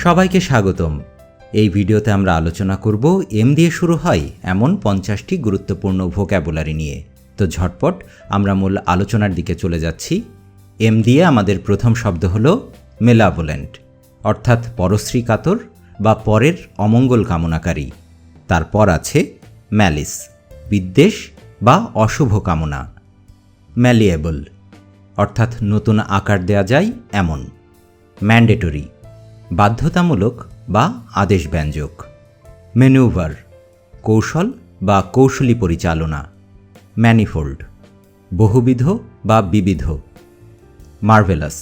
সবাইকে স্বাগতম। এই ভিডিওতে আমরা আলোচনা করব এম দিয়ে শুরু হয় এমন 50টি গুরুত্বপূর্ণ ভোক্যাবুলারি নিয়ে। তো ঝটপট আমরা মূল আলোচনার দিকে চলে যাচ্ছি। এম দিয়ে আমাদের প্রথম শব্দ হলো মেলাভোলেন্ট, অর্থাৎ পরশ্রী কাতর বা পরের অমঙ্গল কামনাকারী। তারপর আছে ম্যালিস, বিদ্বেষ বা অশুভ কামনা। ম্যালিয়েবল, অর্থাৎ নতুন আকার দেয়া যায় এমন। ম্যান্ডেটরি, বাধ্যতামূলক বা আদেশব্যঞ্জক। ম্যানুভার, কৌশল বা কৌশলী পরিচালনা। ম্যানিফোল্ড, বহুবিধ বা বিবিধ। মার্ভেলাস,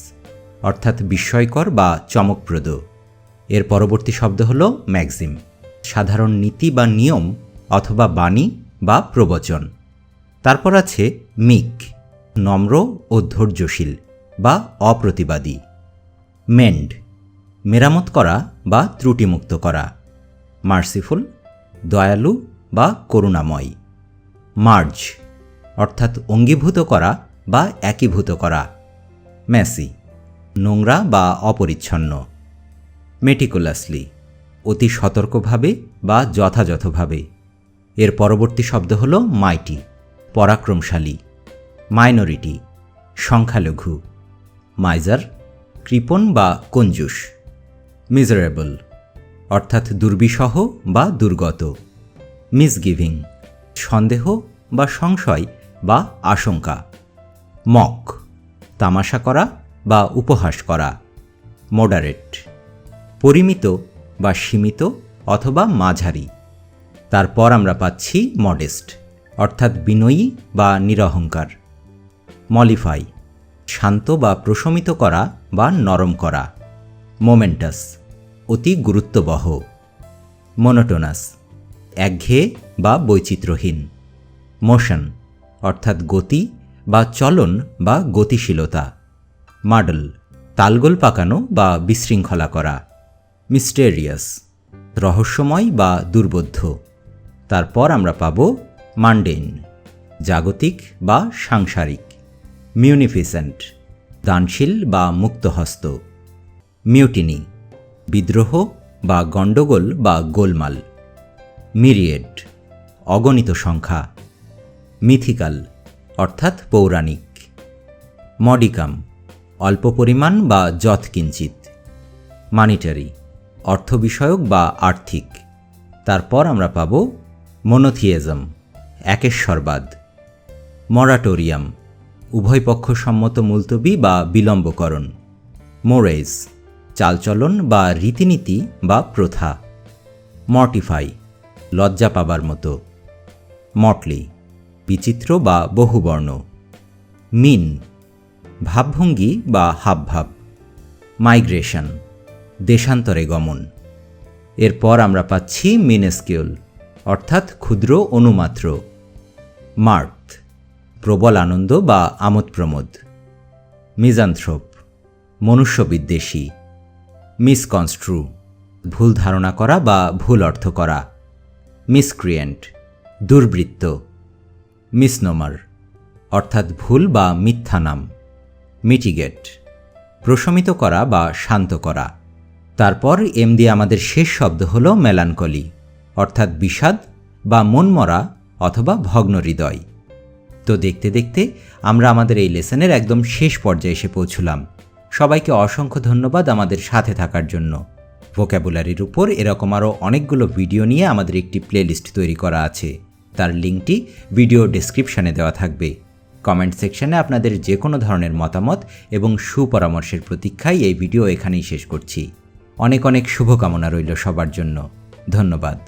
অর্থাৎ বিস্ময়কর বা চমকপ্রদ। এর পরবর্তী শব্দ হল ম্যাক্সিম, সাধারণ নীতি বা নিয়ম অথবা বাণী বা প্রবচন। তারপর আছে মিক, নম্র ও ধৈর্যশীল বা অপ্রতিবাদী। মেন্ড, মেরামত করা বা ত্রুটিমুক্ত করা। মার্সিফুল, দয়ালু বা করুণাময়। মার্জ, অর্থাৎ অঙ্গীভূত করা বা একীভূত করা। মেসি, নোংরা বা অপরিচ্ছন্ন। মেটিকুলাসলি, অতি সতর্কভাবে বা যথাযথভাবে। এর পরবর্তী শব্দ হল মাইটি, পরাক্রমশালী। মাইনরিটি, সংখ্যালঘু। মাইজার, কৃপণ বা কঞ্জুস। মিজারেবল, অর্থাৎ দুর্বিষহ বা দুর্গত। মিসগিভিং, সন্দেহ বা সংশয় বা আশঙ্কা। মক, তামাশা করা বা উপহাস করা। মডারেট, পরিমিত বা সীমিত অথবা মাঝারি। তারপর আমরা পাচ্ছি মডেস্ট, অর্থাৎ বিনয়ী বা নিরহংকার। মলিফাই, শান্ত বা প্রশমিত করা বা নরম করা। মোমেন্টাস, অতি গুরুত্ববহ। মোনোটোনাস, একঘেয়ে বা বৈচিত্র্যহীন। মোশন, অর্থাৎ গতি বা চলন বা গতিশীলতা। মাডল, তালগোল পাকানো বা বিশৃঙ্খলা করা। মিস্টেরিয়াস, রহস্যময় বা দুর্বোধ্য। তারপর আমরা পাব মান্ডেইন, জাগতিক বা সাংসারিক। মিউনিফিসেন্ট, দানশীল বা মুক্তহস্ত। মিউটিনি, বিদ্রোহ বা গণ্ডগোল বা গোলমাল। মিরিয়েড, অগণিত সংখ্যা। মিথিক্যাল, অর্থাৎ পৌরাণিক। মডিকাম, অল্প পরিমাণ বা যৎকিঞ্চিত। মানিটারি, অর্থ বিষয়ক বা আর্থিক। তারপর আমরা পাব মনোথিয়েজম, একেশ্বরবাদ। মরাটোরিয়াম, উভয়পক্ষ সম্মত মুলতবি বা বিলম্বকরণ। মোরেজ, চালচলন বা রীতিনীতি বা প্রথা। মর্টিফাই, লজ্জা পাবার মতো। মটলি, বিচিত্র বা বহুবর্ণ। মিন, ভাবভঙ্গি বা হাবভাব। মাইগ্রেশন, দেশান্তরে গমন। এরপর আমরা পাচ্ছি মিনেস্কিউল, অর্থাৎ ক্ষুদ্র অনুমাত্র। মার্থ, প্রবল আনন্দ বা আমোদ প্রমোদ। মিজান্থ্রোপ, মনুষ্যবিদ্বেষী। মিসকনস্ট্রু, ভুল ধারণা করা বা ভুল অর্থ করা। মিসক্রিয়েন্ট, দুর্বৃত্ত। মিসনোমার, অর্থাৎ ভুল বা মিথ্যা নাম। মিটিগেট, প্রশমিত করা বা শান্ত করা। তারপর এম দিয়ে আমাদের শেষ শব্দ হল মেলানকলি, অর্থাৎ বিষাদ বা মনমরা অথবা ভগ্ন হৃদয়। তো দেখতে দেখতে আমরা আমাদের এই লেসনের একদম শেষ পর্যায়ে এসে পৌঁছলাম। সবাইকে অসংখ্য ধন্যবাদ আমাদের সাথে থাকার জন্য। ভোক্যাবুলারির উপর এরকম আরও অনেকগুলো ভিডিও নিয়ে আমাদের একটি প্লেলিস্ট তৈরি করা আছে, তার লিঙ্কটি ভিডিও ডেসক্রিপশানে দেওয়া থাকবে। কমেন্ট সেকশনে আপনাদের যে কোনো ধরনের মতামত এবং সুপরামর্শের প্রতীক্ষায় এই ভিডিও এখানেই শেষ করছি। অনেক অনেক শুভকামনা রইল সবার জন্য। ধন্যবাদ।